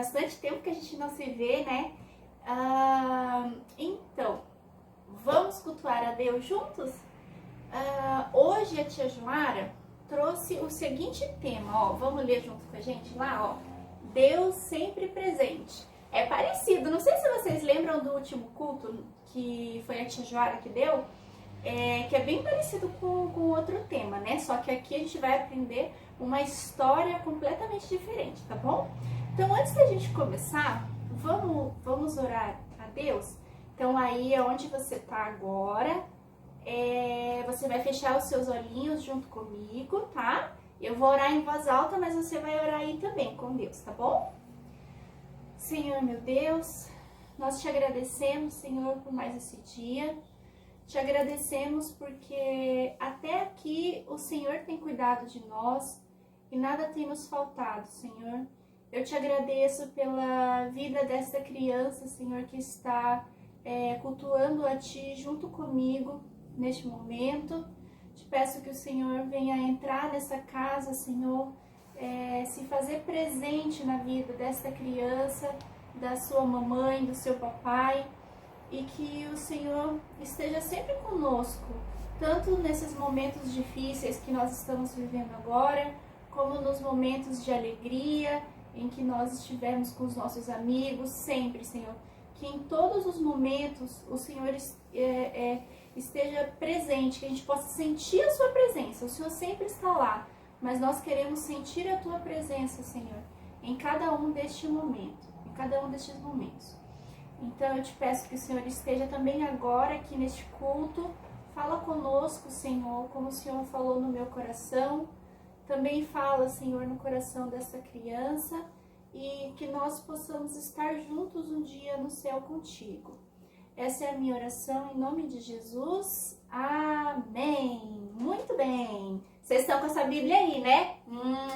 bastante tempo que a gente não se vê, né? Então, vamos cultuar a Deus juntos? Hoje a tia Joara trouxe o seguinte tema, ó. Vamos ler junto com a gente lá, ó. Deus sempre presente. É parecido, não sei se vocês lembram do último culto que foi a tia Joara que deu, que é bem parecido com outro tema, né? Só que aqui a gente vai aprender uma história completamente diferente, tá bom? Então, antes da gente começar, vamos orar a Deus? Então, aí é onde você tá agora, você vai fechar os seus olhinhos junto comigo, tá? Eu vou orar em voz alta, mas você vai orar aí também com Deus, tá bom? Senhor, meu Deus, nós te agradecemos, Senhor, por mais esse dia. Te agradecemos porque até aqui o Senhor tem cuidado de nós e nada tem nos faltado, Senhor. Eu te agradeço pela vida dessa criança, Senhor, que está cultuando a Ti junto comigo neste momento. Te peço que o Senhor venha entrar nessa casa, Senhor, se fazer presente na vida desta criança, da sua mamãe, do seu papai, e que o Senhor esteja sempre conosco, tanto nesses momentos difíceis que nós estamos vivendo agora, como nos momentos de alegria, em que nós estivermos com os nossos amigos, sempre, Senhor. Que em todos os momentos o Senhor esteja presente, que a gente possa sentir a sua presença. O Senhor sempre está lá, mas nós queremos sentir a tua presença, Senhor, em cada um destes momentos. Então eu te peço que o Senhor esteja também agora aqui neste culto. Fala conosco, Senhor, como o Senhor falou no meu coração. Também fala, Senhor, no coração dessa criança, e que nós possamos estar juntos um dia no céu contigo. Essa é a minha oração em nome de Jesus. Amém. Muito bem. Vocês estão com essa Bíblia aí, né?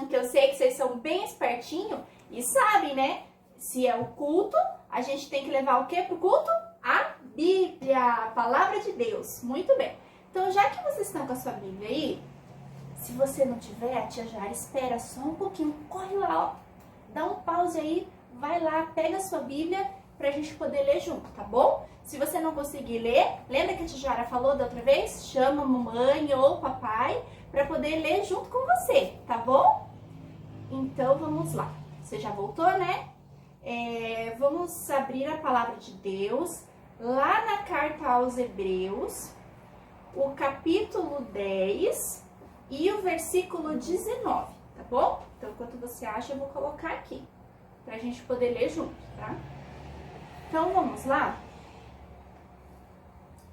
Que eu sei que vocês são bem espertinhos e sabem, né? Se é o culto, a gente tem que levar o quê pro culto? A Bíblia, a Palavra de Deus. Muito bem. Então, já que vocês estão com a sua Bíblia aí, se você não tiver, a tia Jara espera só um pouquinho. Corre lá, ó. Dá um pause aí, vai lá, pega a sua Bíblia pra gente poder ler junto, tá bom? Se você não conseguir ler, lembra que a tia Jara falou da outra vez? Chama a mamãe ou papai pra poder ler junto com você, tá bom? Então, vamos lá. Você já voltou, né? Vamos abrir a Palavra de Deus lá na carta aos Hebreus, o capítulo 10 e o versículo 19, tá bom? Então, enquanto você acha, eu vou colocar aqui, pra gente poder ler junto, tá? Então, vamos lá?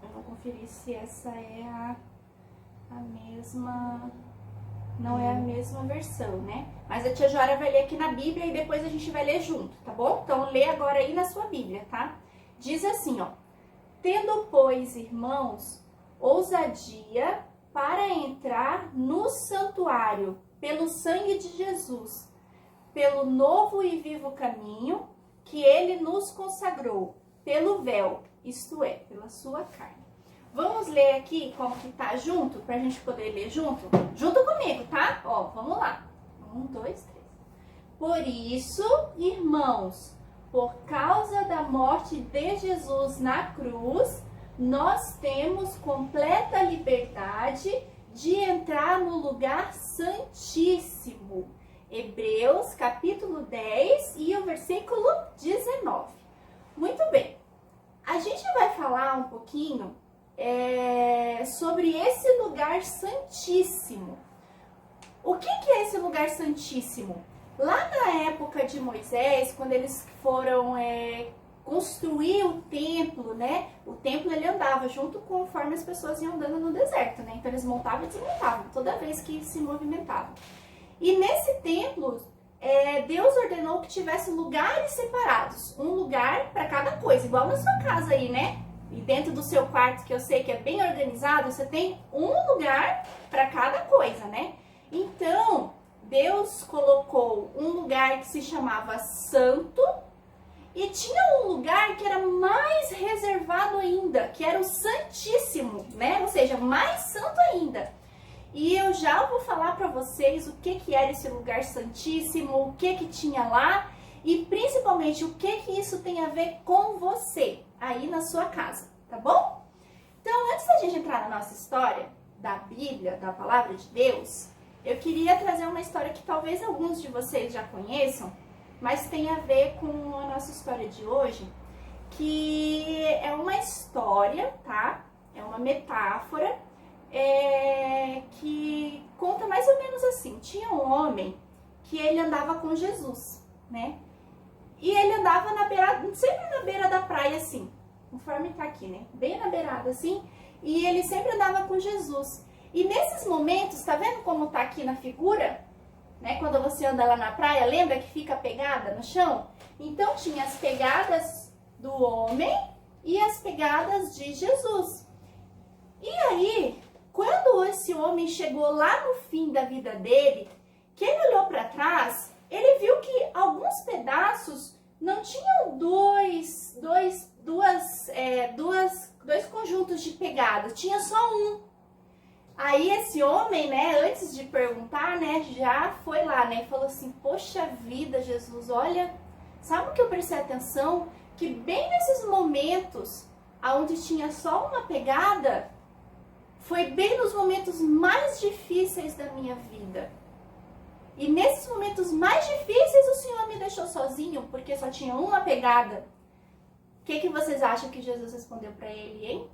Eu vou conferir se essa é a mesma... Não é a mesma versão, né? Mas a tia Joara vai ler aqui na Bíblia e depois a gente vai ler junto, tá bom? Então, lê agora aí na sua Bíblia, tá? Diz assim, ó. Tendo, pois, irmãos, ousadia para entrar no santuário pelo sangue de Jesus, pelo novo e vivo caminho que ele nos consagrou, pelo véu, isto é, pela sua carne. Vamos ler aqui como que tá junto, pra gente poder ler junto? Junto comigo, tá? Ó, vamos lá. 1, 2, 3. Por isso, irmãos, por causa da morte de Jesus na cruz, nós temos completa liberdade de entrar no lugar santíssimo. Hebreus, capítulo 10 e o versículo 19. Muito bem. A gente vai falar um pouquinho sobre esse lugar santíssimo. O que é esse lugar santíssimo? Lá na época de Moisés, quando eles foram construir o templo, né? O templo ele andava junto conforme as pessoas iam andando no deserto, né? Então eles montavam e desmontavam toda vez que se movimentavam. E nesse templo, Deus ordenou que tivesse lugares separados, um lugar para cada coisa, igual na sua casa aí, né? E dentro do seu quarto, que eu sei que é bem organizado, você tem um lugar para cada coisa, né? Então, Deus colocou um lugar que se chamava Santo e tinha um lugar que era mais reservado ainda, que era o Santíssimo, né? Ou seja, mais santo ainda. E eu já vou falar para vocês o que era esse lugar santíssimo, o que tinha lá. e principalmente o que isso tem a ver com você aí na sua casa, tá bom? Então, antes da gente entrar na nossa história da Bíblia, da Palavra de Deus, eu queria trazer uma história que talvez alguns de vocês já conheçam, mas tem a ver com a nossa história de hoje, que é uma história, tá? É uma metáfora que conta mais ou menos assim. Tinha um homem que ele andava com Jesus, né? E ele andava sempre na beira da praia, assim, conforme tá aqui, né? Bem na beirada, assim, e ele sempre andava com Jesus. E nesses momentos, tá vendo como tá aqui na figura? Né? Quando você anda lá na praia, lembra que fica pegada no chão? Então tinha as pegadas do homem e as pegadas de Jesus. E aí, quando esse homem chegou lá no fim da vida dele, que ele olhou para trás, ele viu que alguns pedaços não tinham dois conjuntos de pegadas, tinha só um. Aí esse homem, né, antes de perguntar, né, já foi lá, né, e falou assim: poxa vida, Jesus, olha, sabe o que eu prestei atenção? Que bem nesses momentos onde tinha só uma pegada, foi bem nos momentos mais difíceis da minha vida. E nesses momentos mais difíceis o Senhor me deixou sozinho, porque só tinha uma pegada. O que vocês acham que Jesus respondeu para ele, hein?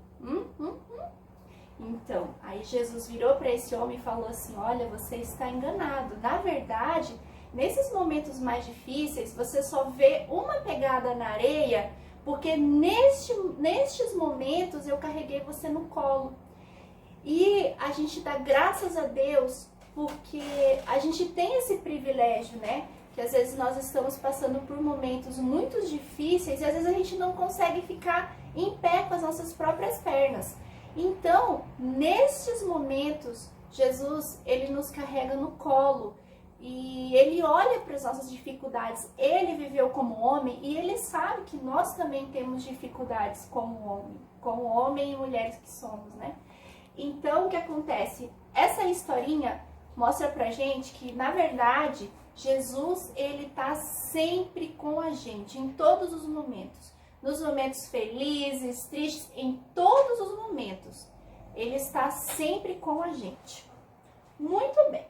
Então, aí Jesus virou para esse homem e falou assim: olha, você está enganado. Na verdade, nesses momentos mais difíceis, você só vê uma pegada na areia, porque nestes momentos eu carreguei você no colo. E a gente dá graças a Deus porque a gente tem esse privilégio, né? Que às vezes nós estamos passando por momentos muito difíceis e às vezes a gente não consegue ficar em pé com as nossas próprias pernas. Então, nestes momentos, Jesus, ele nos carrega no colo e ele olha para as nossas dificuldades. Ele viveu como homem e ele sabe que nós também temos dificuldades como homem e mulheres que somos, né? Então, o que acontece? Essa historinha mostra pra gente que, na verdade, Jesus, ele tá sempre com a gente, em todos os momentos. Nos momentos felizes, tristes, em todos os momentos. Ele está sempre com a gente. Muito bem.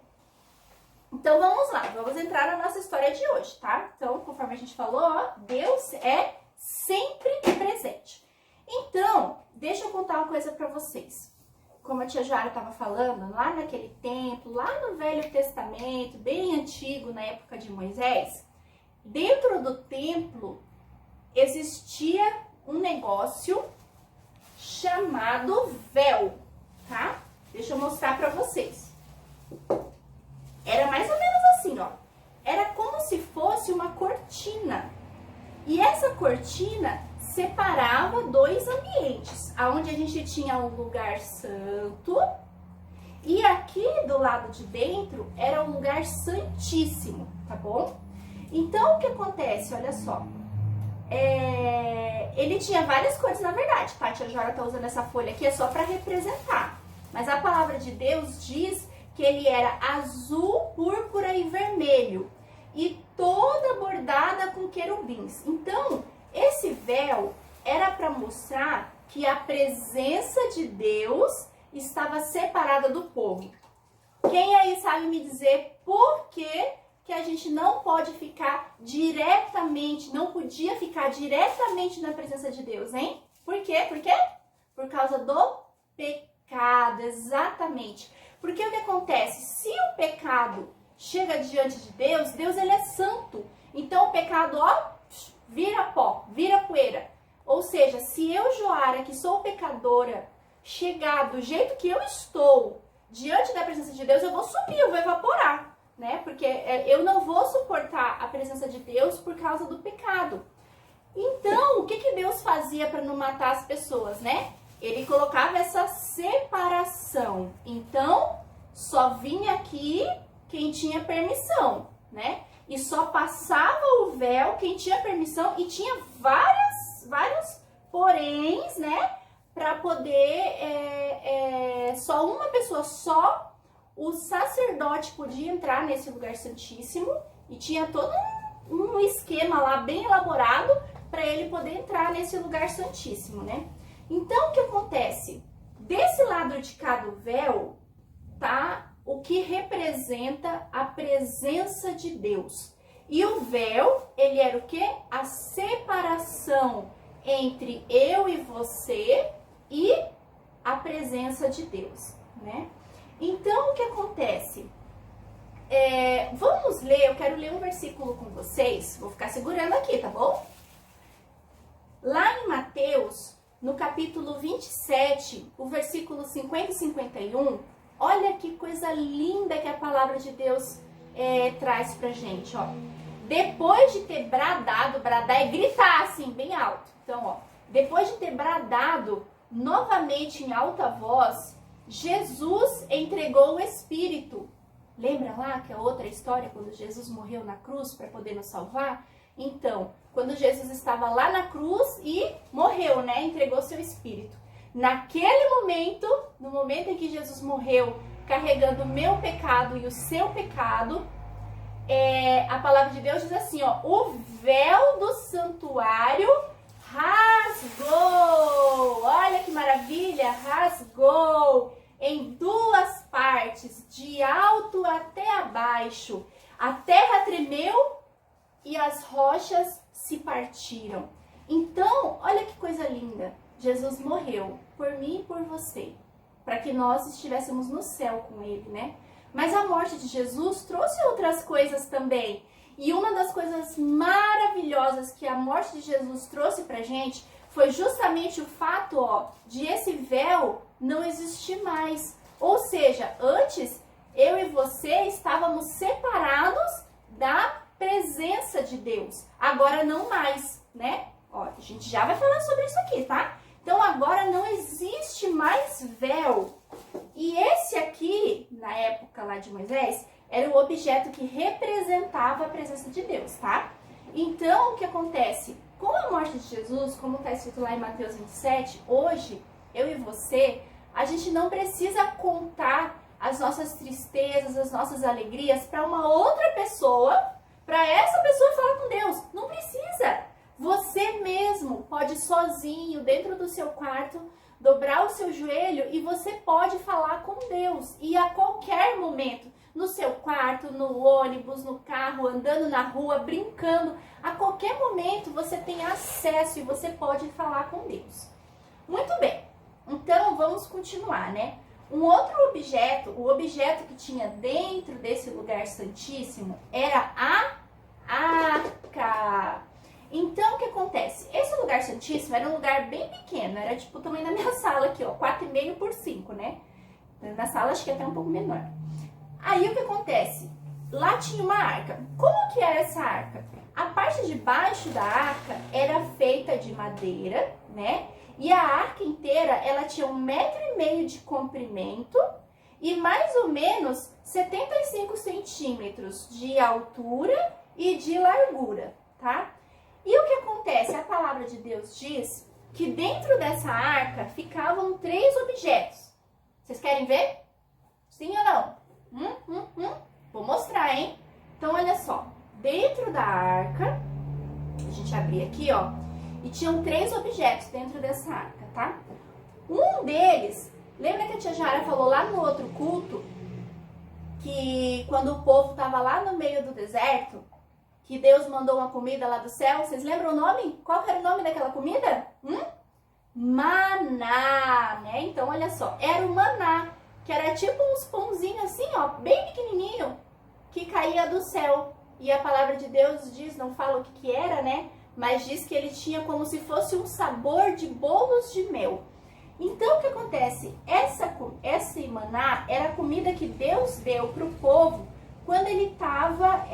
Então, vamos lá. Vamos entrar na nossa história de hoje, tá? Então, conforme a gente falou, ó, Deus é sempre presente. Então, deixa eu contar uma coisa pra vocês. Como a tia Joara estava falando, lá naquele templo, lá no Velho Testamento, bem antigo, na época de Moisés, dentro do templo existia um negócio chamado véu, tá? Deixa eu mostrar para vocês. Era mais ou menos assim, ó. Era como se fosse uma cortina. E essa cortina separava dois ambientes, aonde a gente tinha um lugar santo e aqui do lado de dentro era um lugar santíssimo, tá bom? Então, o que acontece? Olha só. Ele tinha várias cores, na verdade, tá? A tia Jora tá usando essa folha aqui, é só para representar. Mas a palavra de Deus diz que ele era azul, púrpura e vermelho. E toda bordada com querubins. Então, esse véu era para mostrar que a presença de Deus estava separada do povo. Quem aí sabe me dizer por que a gente não pode ficar diretamente, não podia ficar diretamente na presença de Deus, hein? Por quê? Por quê? Por causa do pecado, exatamente. Porque o que acontece? Se o pecado chega diante de Deus, Deus ele é santo. Então o pecado, ó, vira pó, vira poeira. Ou seja, se eu, Joara, que sou pecadora, chegar do jeito que eu estou diante da presença de Deus, eu vou sumir, eu vou evaporar, né? Porque eu não vou suportar a presença de Deus por causa do pecado. Então, o que Deus fazia para não matar as pessoas, né? Ele colocava essa separação. Então, só vinha aqui quem tinha permissão, né? E só passava o véu quem tinha permissão e tinha vários poréns, né? Para poder, só uma pessoa, só o sacerdote podia entrar nesse lugar santíssimo e tinha todo um esquema lá bem elaborado para ele poder entrar nesse lugar santíssimo, né? Então, o que acontece? Desse lado de cá do véu, tá o que representa a presença de Deus. E o véu, ele era o quê? A separação entre eu e você e a presença de Deus, né? Então, o que acontece? Vamos ler, eu quero ler um versículo com vocês, vou ficar segurando aqui, tá bom? Lá em Mateus, no capítulo 27, o versículo 50 e 51, olha que coisa linda que a palavra de Deus traz pra gente, ó. Depois de ter bradado, bradar é gritar assim, bem alto. Então, ó, depois de ter bradado novamente em alta voz, Jesus entregou o Espírito. Lembra lá que a outra história, quando Jesus morreu na cruz para poder nos salvar? Então, quando Jesus estava lá na cruz e morreu, né? Entregou seu Espírito. Naquele momento, no momento em que Jesus morreu, carregando o meu pecado e o seu pecado, a palavra de Deus diz assim, ó, o véu do santuário rasgou. Olha que maravilha, rasgou em duas partes, de alto até abaixo. A terra tremeu e as rochas se partiram. Então, olha que coisa linda. Jesus morreu por mim e por você, para que nós estivéssemos no céu com ele, né? Mas a morte de Jesus trouxe outras coisas também. E uma das coisas maravilhosas que a morte de Jesus trouxe pra gente foi justamente o fato, ó, de esse véu não existir mais. Ou seja, antes eu e você estávamos separados da presença de Deus. Agora não mais, né? Ó, a gente já vai falar sobre isso aqui, tá? Então agora não existe mais véu. E esse aqui, na época lá de Moisés, era o objeto que representava a presença de Deus, tá? Então, o que acontece? Com a morte de Jesus, como está escrito lá em Mateus 27, hoje, eu e você, a gente não precisa contar as nossas tristezas, as nossas alegrias para uma outra pessoa, para essa pessoa falar com Deus. Não precisa. Você mesmo pode sozinho, dentro do seu quarto, dobrar o seu joelho e você pode falar com Deus. E a qualquer momento, no seu quarto, no ônibus, no carro, andando na rua, brincando, a qualquer momento você tem acesso e você pode falar com Deus. Muito bem, então vamos continuar, né? Um outro objeto, o objeto que tinha dentro desse lugar santíssimo era a arca. Então, o que acontece? Esse lugar santíssimo era um lugar bem pequeno, era tipo o tamanho da minha sala aqui, ó, 4,5 por 5, né? Na sala acho que é até um pouco menor. Aí, o que acontece? Lá tinha uma arca. Como que era essa arca? A parte de baixo da arca era feita de madeira, né? E a arca inteira, ela tinha 1,5 metro de comprimento e mais ou menos 75 centímetros de altura e de largura, tá? E o que acontece? A palavra de Deus diz que dentro dessa arca ficavam 3 objetos. Vocês querem ver? Sim ou não? Vou mostrar, hein? Então, olha só. Dentro da arca, a gente abrir aqui, ó, e tinham 3 objetos dentro dessa arca, tá? Um deles, lembra que a tia Jara falou lá no outro culto, que quando o povo estava lá no meio do deserto, que Deus mandou uma comida lá do céu. Vocês lembram o nome? Qual que era o nome daquela comida? Maná, né? Então, olha só, era o maná, que era tipo uns pãozinhos assim, ó, bem pequenininho, que caía do céu. E a palavra de Deus diz, não fala o que era, né? Mas diz que ele tinha como se fosse um sabor de bolos de mel. Então, o que acontece? Esse maná era a comida que Deus deu para o povo quando ele estava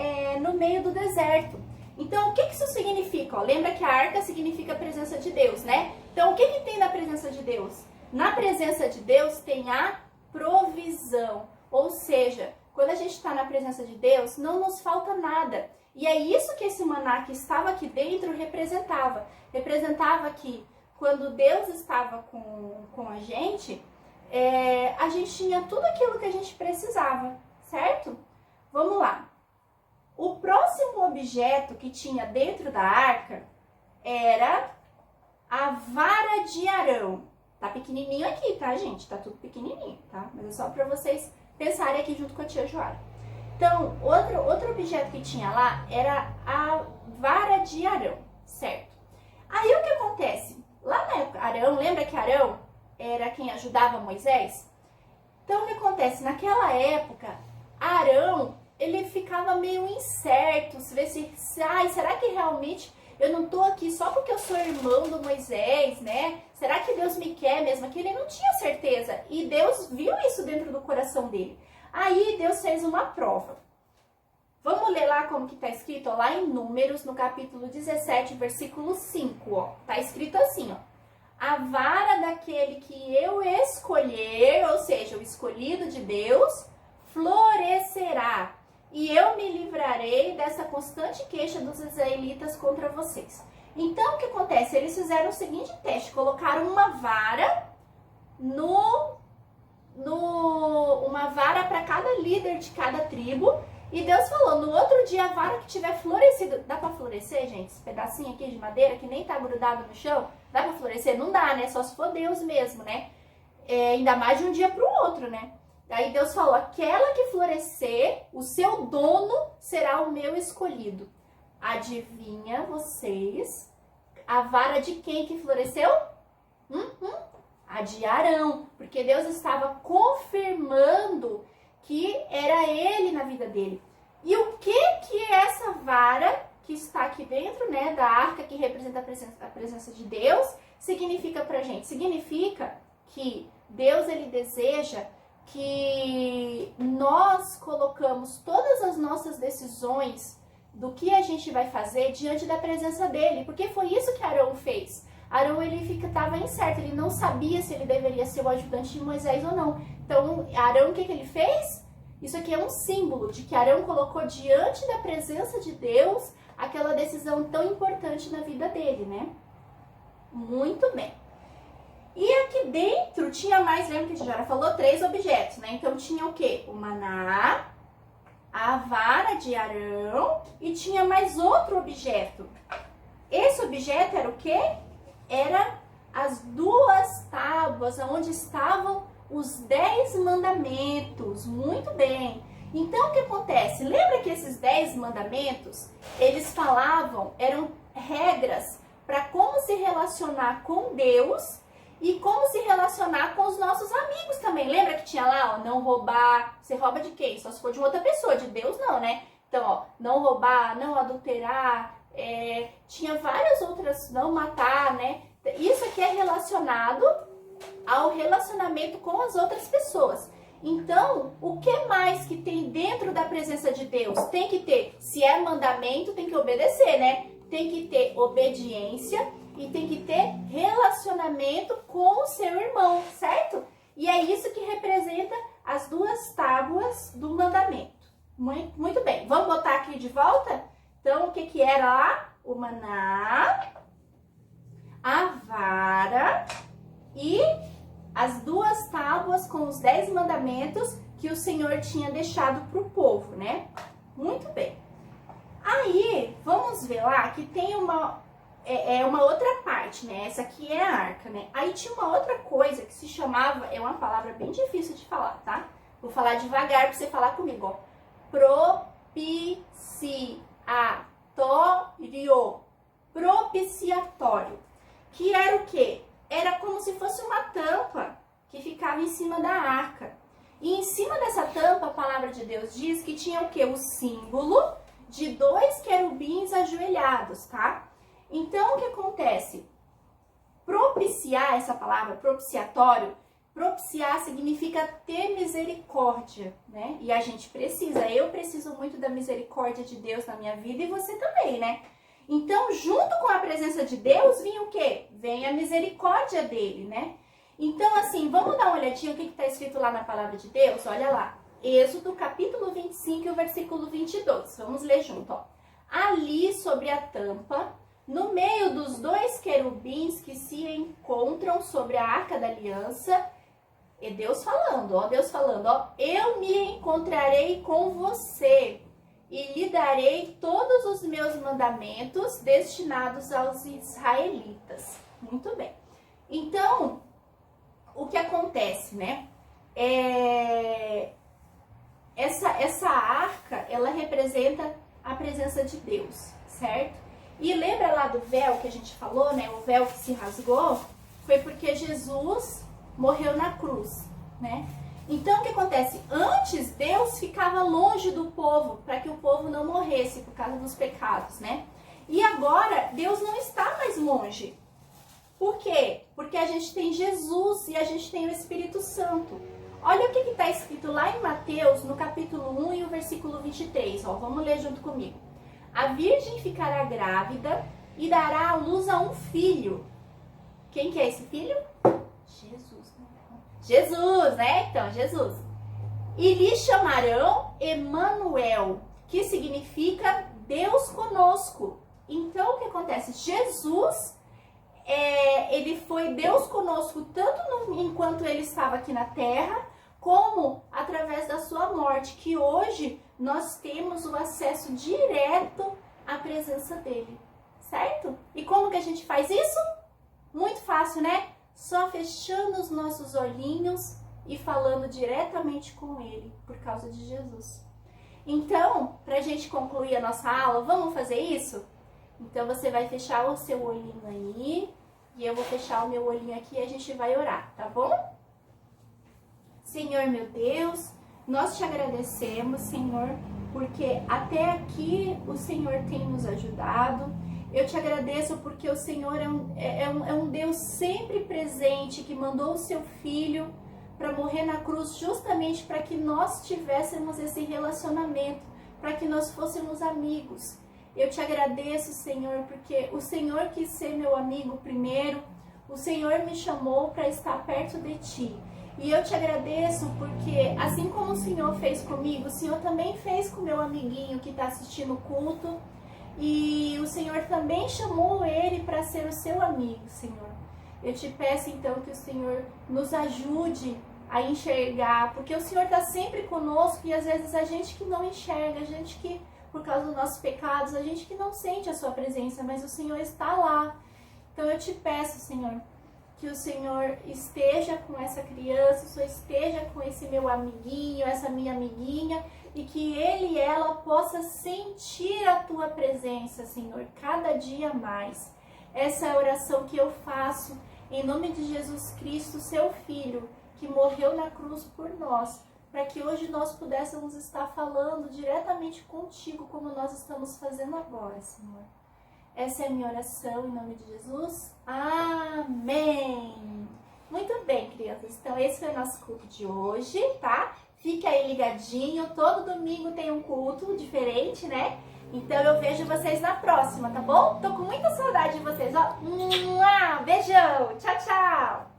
no meio do deserto. Então, o que isso significa? Ó, lembra que a arca significa a presença de Deus, né? Então, o que tem na presença de Deus? Na presença de Deus tem a provisão. Ou seja, quando a gente está na presença de Deus, não nos falta nada. E é isso que esse maná que estava aqui dentro representava. Representava que quando Deus estava com a gente tinha tudo aquilo que a gente precisava, certo? Vamos lá. O próximo objeto que tinha dentro da arca era a vara de Arão. Tá pequenininho aqui, tá, gente? Tá tudo pequenininho, tá? Mas é só para vocês pensarem aqui junto com a tia Joara. Então, outro objeto que tinha lá era a vara de Arão, certo? Aí o que acontece? Lá na época, Arão, lembra que Arão era quem ajudava Moisés? Então, o que acontece? Naquela época, Arão, ele ficava meio incerto, se vê se será que realmente eu não tô aqui só porque eu sou irmão do Moisés, né? Será que Deus me quer mesmo aqui? Ele não tinha certeza. E Deus viu isso dentro do coração dele. Aí Deus fez uma prova. Vamos ler lá como que tá escrito, ó, lá em Números, no capítulo 17, versículo 5, ó. Tá escrito assim, ó. A vara daquele que eu escolher, ou seja, o escolhido de Deus, florescerá. E eu me livrarei dessa constante queixa dos israelitas contra vocês. Então, o que acontece? Eles fizeram o seguinte teste. Colocaram uma vara uma vara para cada líder de cada tribo. E Deus falou, no outro dia a vara que tiver florescido... Dá para florescer, gente? Esse pedacinho aqui de madeira que nem tá grudado no chão. Dá para florescer? Não dá, né? Só se for Deus mesmo, né? Ainda mais de um dia para o outro, né? Daí Deus falou, aquela que florescer, o seu dono será o meu escolhido. Adivinha vocês, a vara de quem que floresceu? A de Arão, porque Deus estava confirmando que era ele na vida dele. E o que é essa vara que está aqui dentro, né, da arca, que representa a presença de Deus, significa pra gente? Significa que Deus, ele deseja que nós colocamos todas as nossas decisões do que a gente vai fazer diante da presença dele, porque foi isso que Arão fez. Arão, ele estava incerto, ele não sabia se ele deveria ser o ajudante de Moisés ou não. Então, Arão, o que ele fez? Isso aqui é um símbolo de que Arão colocou diante da presença de Deus aquela decisão tão importante na vida dele, né? Muito bem. E aqui dentro tinha mais, lembra que a gente já falou, 3 objetos, né? Então tinha o quê? O maná, a vara de Arão e tinha mais outro objeto. Esse objeto era o quê? Era as 2 tábuas onde estavam os 10 mandamentos. Muito bem. Então o que acontece? Lembra que esses 10 mandamentos, eles falavam, eram regras para como se relacionar com Deus e como se relacionar com os nossos amigos também. Lembra que tinha lá, ó, não roubar. Você rouba de quem? Só se for de outra pessoa, de Deus não, né? Então, ó, não roubar, não adulterar, tinha várias outras, não matar, né? Isso aqui é relacionado ao relacionamento com as outras pessoas. Então, o que mais que tem dentro da presença de Deus? Tem que ter, se é mandamento, tem que obedecer, né? Tem que ter obediência e tem que ter relacionamento com o seu irmão, certo? E é isso que representa as 2 tábuas do mandamento. Muito bem, vamos botar aqui de volta? Então, o que era lá? O maná, a vara e as 2 tábuas com os 10 mandamentos que o Senhor tinha deixado para o povo, né? Muito bem. Aí, vamos ver lá que tem uma outra parte, né? Essa aqui é a arca, né? Aí tinha uma outra coisa que se chamava, é uma palavra bem difícil de falar, tá? Vou falar devagar para você falar comigo, ó. Propiciatório. Que era o quê? Era como se fosse uma tampa que ficava em cima da arca. E em cima dessa tampa, a palavra de Deus diz que tinha o quê? O símbolo de 2 querubins ajoelhados, tá? Então, o que acontece? Propiciar, essa palavra, propiciatório, propiciar significa ter misericórdia, né? E a gente precisa, eu preciso muito da misericórdia de Deus na minha vida e você também, né? Então, junto com a presença de Deus, vinha o quê? Vem a misericórdia dele, né? Então, assim, vamos dar uma olhadinha o que está escrito lá na palavra de Deus? Olha lá, Êxodo, capítulo 25 e o versículo 22. Vamos ler junto, ó. Ali, sobre a tampa, no meio dos 2 querubins que se encontram sobre a arca da aliança, Deus falando, ó, eu me encontrarei com você e lhe darei todos os meus mandamentos destinados aos israelitas. Muito bem. Então, o que acontece, né? Essa arca, ela representa a presença de Deus, certo? E lembra lá do véu que a gente falou, né? O véu que se rasgou foi porque Jesus morreu na cruz, né? Então, o que acontece? Antes, Deus ficava longe do povo, para que o povo não morresse por causa dos pecados, né? E agora, Deus não está mais longe. Por quê? Porque a gente tem Jesus e a gente tem o Espírito Santo. Olha o que está escrito lá em Mateus, no capítulo 1 e o versículo 23. Ó, vamos ler junto comigo. A virgem ficará grávida e dará à luz a um filho. Quem que é esse filho? Jesus, né? Jesus, né? Então, Jesus. E lhe chamarão Emanuel, que significa Deus conosco. Então, o que acontece? Jesus, ele foi Deus conosco tanto enquanto ele estava aqui na terra, como através da sua morte, que hoje nós temos o acesso direto à presença dele, certo? E como que a gente faz isso? Muito fácil, né? Só fechando os nossos olhinhos e falando diretamente com ele, por causa de Jesus. Então, para a gente concluir a nossa aula, vamos fazer isso? Então, você vai fechar o seu olhinho aí, e eu vou fechar o meu olhinho aqui e a gente vai orar, tá bom? Senhor, meu Deus, nós te agradecemos, Senhor, porque até aqui o Senhor tem nos ajudado. Eu te agradeço porque o Senhor é um Deus sempre presente, que mandou o seu Filho para morrer na cruz justamente para que nós tivéssemos esse relacionamento, para que nós fôssemos amigos. Eu te agradeço, Senhor, porque o Senhor quis ser meu amigo primeiro, o Senhor me chamou para estar perto de Ti. E eu te agradeço porque, assim como o Senhor fez comigo, o Senhor também fez com o meu amiguinho que está assistindo o culto. E o Senhor também chamou ele para ser o seu amigo, Senhor. Eu te peço, então, que o Senhor nos ajude a enxergar, porque o Senhor está sempre conosco e às vezes a gente que não enxerga, a gente que, por causa dos nossos pecados, a gente que não sente a sua presença, mas o Senhor está lá. Então eu te peço, Senhor, que o Senhor esteja com essa criança, o Senhor esteja com esse meu amiguinho, essa minha amiguinha, e que ele e ela possa sentir a tua presença, Senhor, cada dia mais. Essa é a oração que eu faço em nome de Jesus Cristo, seu Filho, que morreu na cruz por nós, para que hoje nós pudéssemos estar falando diretamente contigo, como nós estamos fazendo agora, Senhor. Essa é a minha oração em nome de Jesus. Amém! Muito bem, crianças. Então, esse foi o nosso culto de hoje, tá? Fica aí ligadinho. Todo domingo tem um culto diferente, né? Então, eu vejo vocês na próxima, tá bom? Tô com muita saudade de vocês, ó. Beijão! Tchau, tchau!